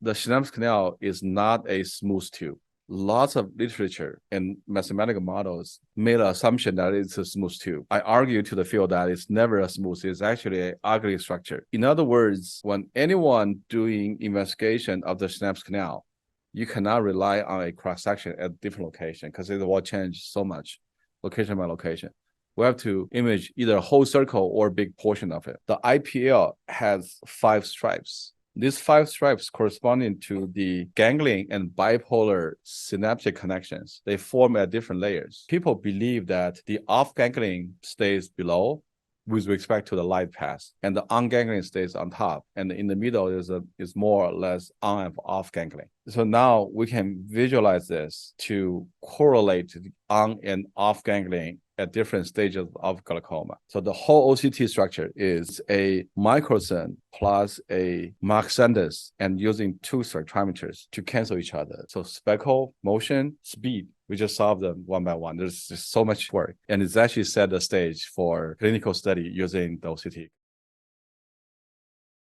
the synapse canal is not a smooth tube. Lots of literature and mathematical models made an assumption that it's a smooth tube. I argue to the field that it's never a smooth, it's actually an ugly structure. In other words, when anyone doing investigation of the synapse canal, you cannot rely on a cross-section at different location because it will change so much, location by location. We have to image either a whole circle or a big portion of it. The IPL has 5 stripes. These 5 stripes corresponding to the ganglion and bipolar synaptic connections. They form at different layers. People believe that the off ganglion stays below with respect to the light path, and the on ganglion stays on top, and in the middle is more or less on and off ganglion. So now we can visualize this to correlate the on and off ganglion at different stages of glaucoma. So the whole OCT structure is a microsyn plus a Mach Sanders and using 2 spectrometers to cancel each other. So speckle, motion, speed, we just solve them one by one. There's just so much work. And it's actually set the stage for clinical study using the OCT.